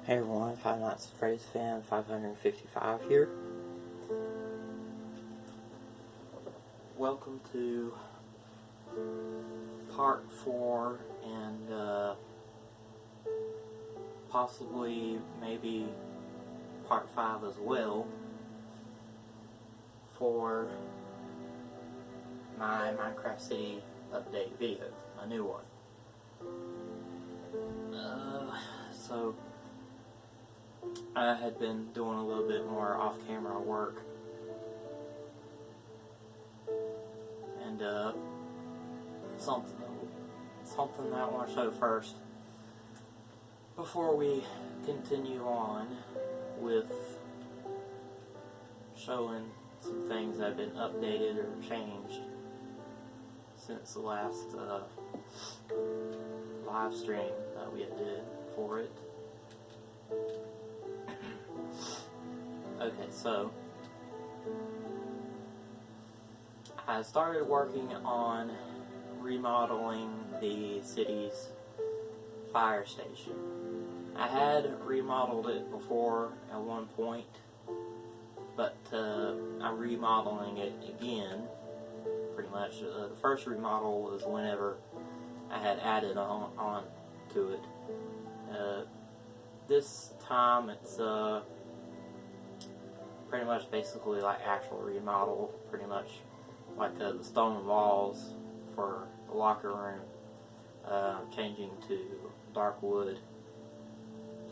Hey everyone, Five Nights at Freddy's fan 555 here. Welcome to part 4 and possibly maybe part 5 as well for my Minecraft City update video, a new one. So I had been doing a little bit more off-camera work, and something that I want to show first before we continue on with showing some things that have been updated or changed since the last live stream that we had did for it. Okay, so I started working on remodeling the city's fire station. I had remodeled it before at one point, but I'm remodeling it again, pretty much. The first remodel was whenever I had added on to it. This time it's pretty much basically like actual remodel, pretty much like the stone walls for the locker room, changing to dark wood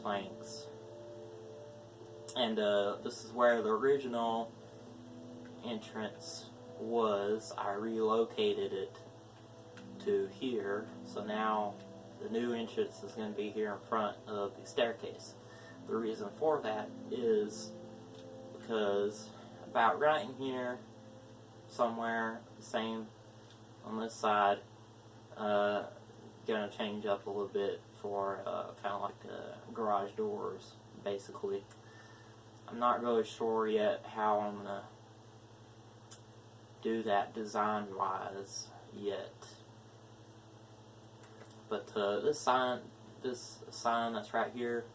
planks. And this is where the original entrance was. I relocated it to here, so now the new entrance is going to be here in front of the staircase. The reason for that is because about right in here, somewhere, same on this side, gonna change up a little bit for kind of like garage doors, basically. I'm not really sure yet how I'm gonna do that design-wise yet. But this sign that's right here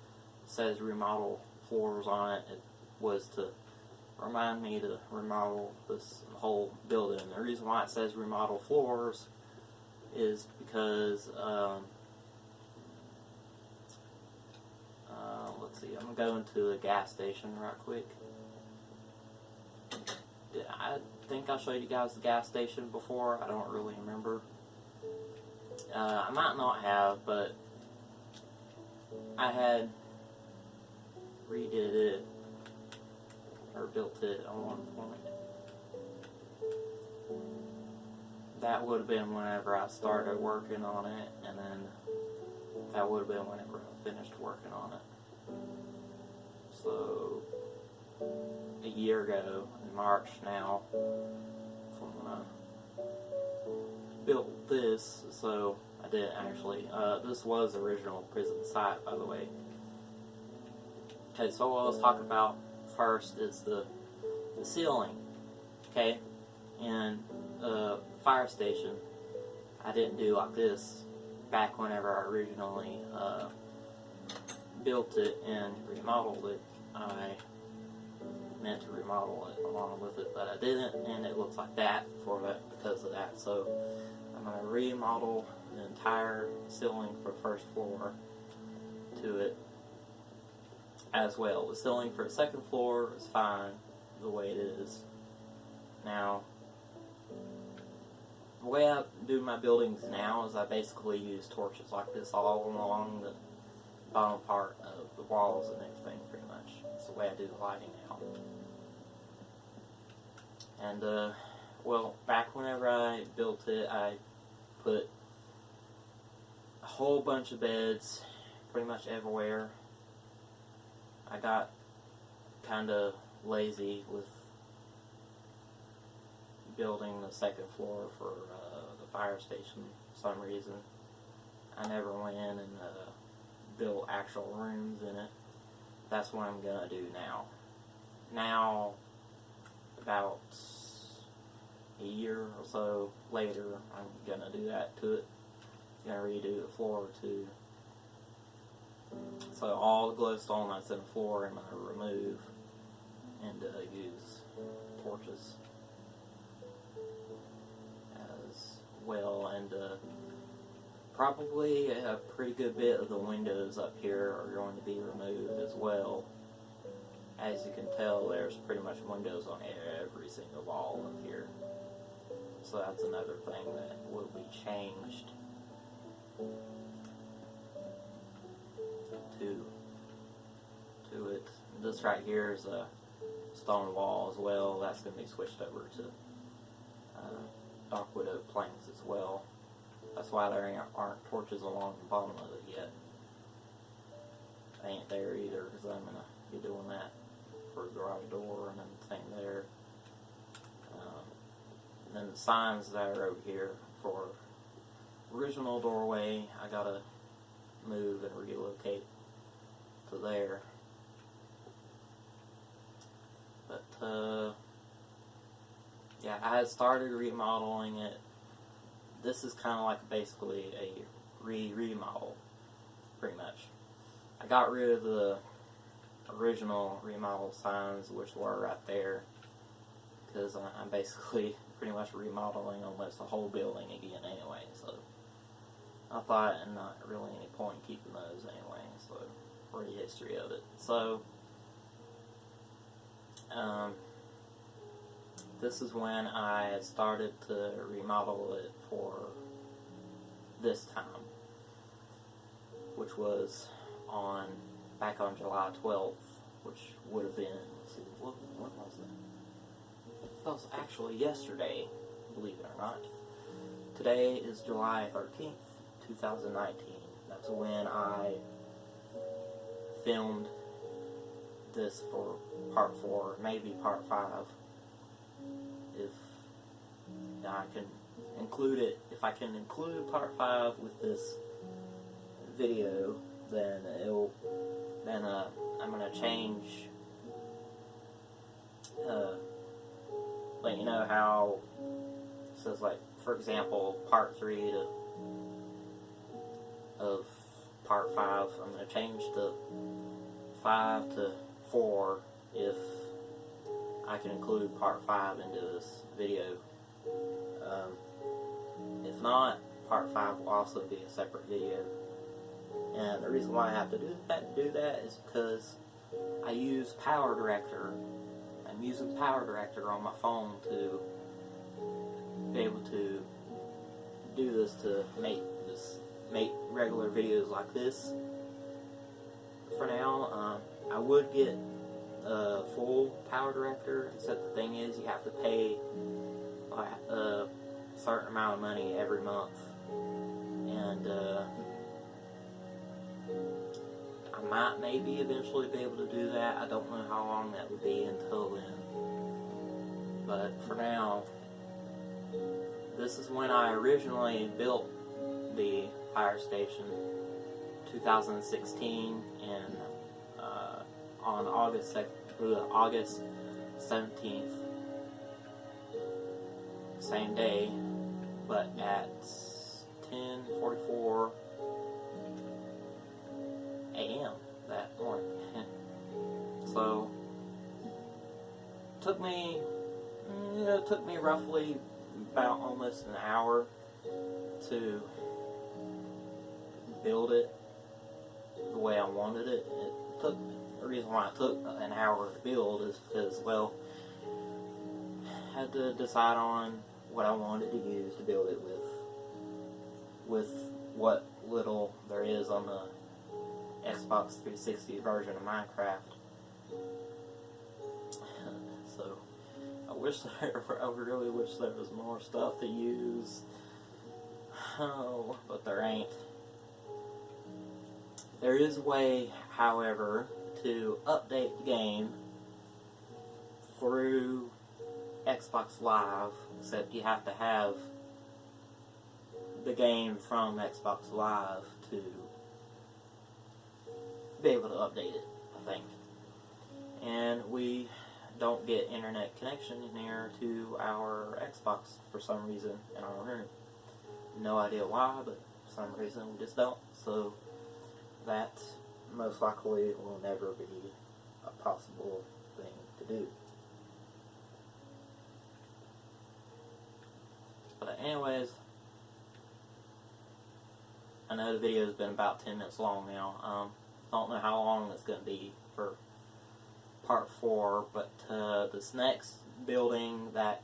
says remodel floors on it. It was to remind me to remodel this whole building. The reason why it says remodel floors is because let's see, I'm going to the gas station right quick. I think I showed you guys the gas station before. I don't really remember. I might not have, but I had redid it or built it at one point. That would have been whenever I started working on it, and then that would have been whenever I finished working on it. So, a year ago, in March now, from when I built this. So I didn't actually, this was the original prison site, by the way. Okay, so what I was talking about first is the ceiling. Okay, and fire station, I didn't do like this back whenever I originally built it and remodeled it. I meant to remodel it along with it, but I didn't, and it looks like that because of that. So I'm going to remodel the entire ceiling for the first floor to it as well. The ceiling for the second floor is fine the way it is. Now, the way I do my buildings now is I basically use torches like this all along the bottom part of the walls and everything, pretty much. That's the way I do the lighting now. And, well, back whenever I built it, I put a whole bunch of beds pretty much everywhere. I got kind of lazy with building the second floor for the fire station for some reason. I never went in and built actual rooms in it. That's what I'm going to do now. Now, about a year or so later, I'm going to do that to it. Going to redo the floor too. So all the glowstone that's in the floor I'm going to remove and use torches as well, and probably a pretty good bit of the windows up here are going to be removed as well. As you can tell, there's pretty much windows on every single wall up here. So that's another thing that will be changed to it. This right here is a stone wall as well. That's going to be switched over to dark wood oak planks as well. That's why there aren't torches along the bottom of it yet. They ain't there either, because I'm going to be doing that for the garage door and then the thing there. And then the signs that are over here for original doorway, I gotta move and relocate to there. But yeah, I had started remodeling it. This is kind of like basically a remodel, pretty much. I got rid of the original remodel signs, which were right there, because I'm basically pretty much remodeling almost the whole building again anyway, so I thought not really any point in keeping those anyway, so for the history of it. So this is when I had started to remodel it for this time, which was back on July 12th, which would have been, let's see, what was that? That was actually yesterday, believe it or not. Today is July 13th, 2019. That's when I filmed this for part 4, maybe part 5. If I can include it, if I can include part 5 with this video, then I'm gonna change, let you know how it says, like, for example, part 3 of part 5, I'm gonna change the 5 to 4 if I can include part 5 into this video. If not, part 5 will also be a separate video. And the reason why I have to do that is because I use Power Director. I'm using Power Director on my phone to be able to do this, to make regular videos like this. For now, I would get a full Power Director, except the thing is you have to pay a certain amount of money every month, and I might maybe eventually be able to do that. I don't know how long that would be until then, but for now, this is when I originally built the fire station, 2016, and on August 17th, same day, but at 10:44 a.m. that morning. So it took me roughly about almost an hour to build it the way I wanted it. The reason why it took an hour to build is because, well, I had to decide on what I wanted to use to build it with what little there is on the Xbox 360 version of Minecraft. So I really wish there was more stuff to use. Oh, but there ain't. There is a way, however, to update the game through Xbox Live, except you have to have the game from Xbox Live to be able to update it, I think. And we don't get internet connection near to our Xbox for some reason in our room. No idea why, but for some reason we just don't. So that most likely will never be a possible thing to do. But anyways, I know the video has been about 10 minutes long now. Don't know how long it's going to be for part 4, but this next building that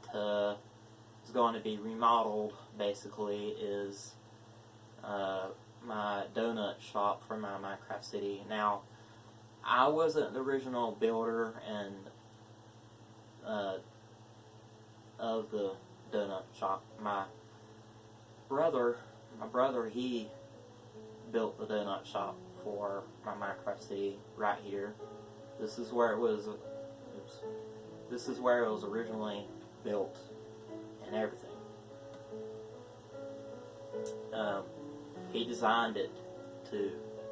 is going to be remodeled basically is my donut shop for my Minecraft City. Now, I wasn't the original builder and of the donut shop. My brother, he built the donut shop for my Minecraft City right here. This is where it was. Oops. This is where it was originally built and everything. He designed it to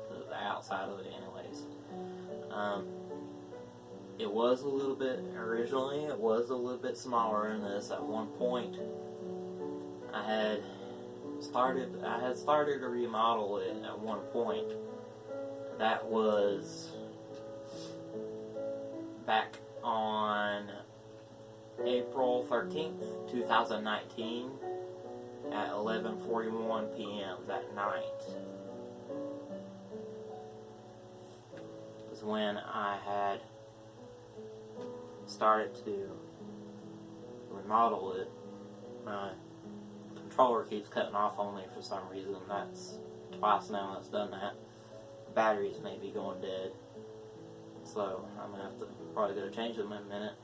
the outside of it, anyways. It was a little bit originally. It was a little bit smaller than this. At one point, I had started to remodel it at one point. That was back on April 13th, 2019 at 11:41 p.m. that night. Was when I had started to remodel it. My controller keeps cutting off on me for some reason. That's twice now that's done that. The batteries may be going dead. So I'm going to have to probably go change them in a minute.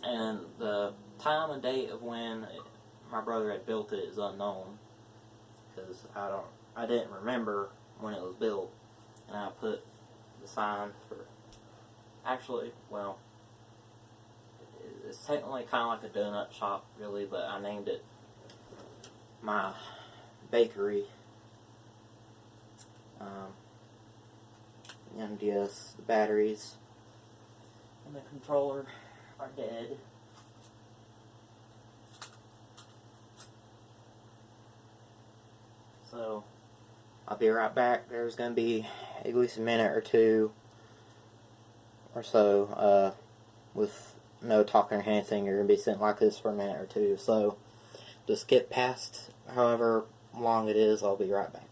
And the time and date of when my brother had built it is unknown, because I didn't remember when it was built, and I put the sign for, actually, well, it's technically kind of like a donut shop really, but I named it my bakery. And yes, the batteries and the controller are dead. So, I'll be right back. There's going to be at least a minute or two or so with no talking or anything. You're going to be sitting like this for a minute or two. So, just skip past however long it is. I'll be right back.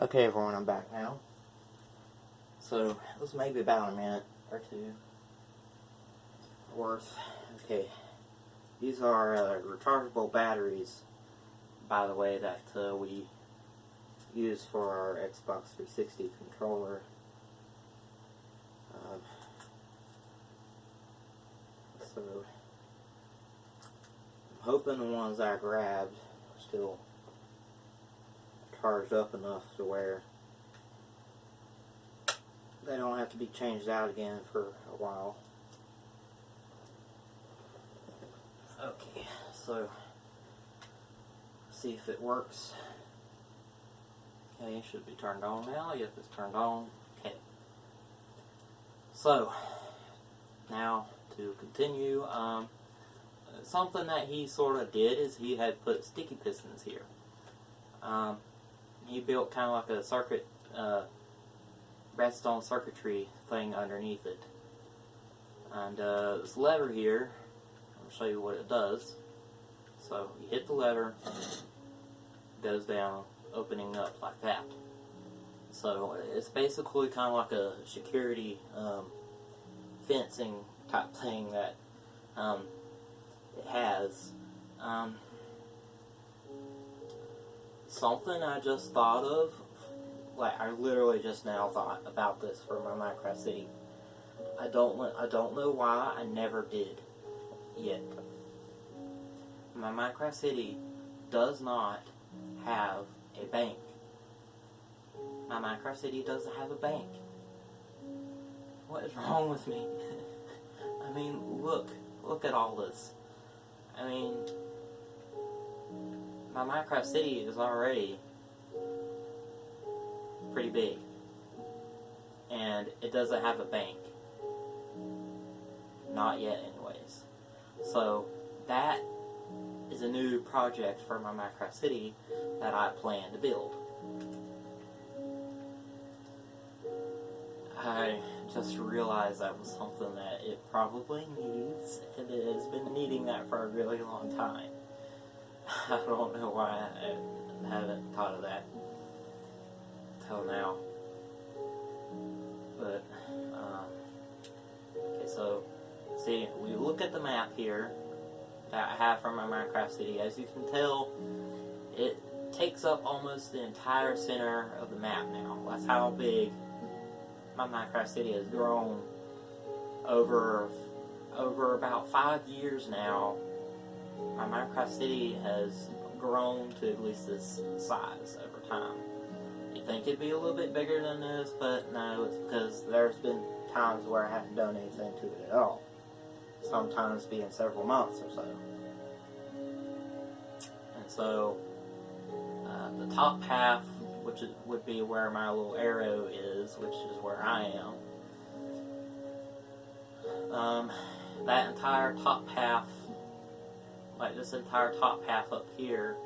Okay, everyone, I'm back now. So, it was maybe about a minute or two worth. Okay, these are rechargeable batteries, by the way, that we use for our Xbox 360 controller. So, I'm hoping the ones I grabbed are still charged up enough to where they don't have to be changed out again for a while. Okay, so see if it works. Okay, it should be turned on now. Yep, it's turned on. Okay. So now to continue, something that he sort of did is he had put sticky pistons here. He built kind of like a circuit, redstone circuitry thing underneath it. And this lever here, I'll show you what it does. So you hit the lever, it goes down, opening up like that. So it's basically kind of like a security fencing type thing that it has. Something I just thought of, like I literally just now thought about this for my Minecraft City. I don't know why I never did. yet. My Minecraft City does not have a bank. My Minecraft City doesn't have a bank. What is wrong with me? I mean, look at all this. I mean, my Minecraft City is already pretty big, and it doesn't have a bank. Not yet, anyways. So, that is a new project for my Minecraft City that I plan to build. I just realized that was something that it probably needs, and it has been needing that for a really long time. I don't know why I haven't thought of that till now. But, okay, so, see, we look at the map here that I have from my Minecraft City. As you can tell, it takes up almost the entire center of the map now. That's how big my Minecraft City has grown over about 5 years now. My Minecraft City has grown to at least this size over time. You think it'd be a little bit bigger than this, but no, it's because there's been times where I haven't done anything to it at all. Sometimes being several months or so. And so, the top half, which would be where my little arrow is, which is where I am. That entire top half, like this entire top half up here,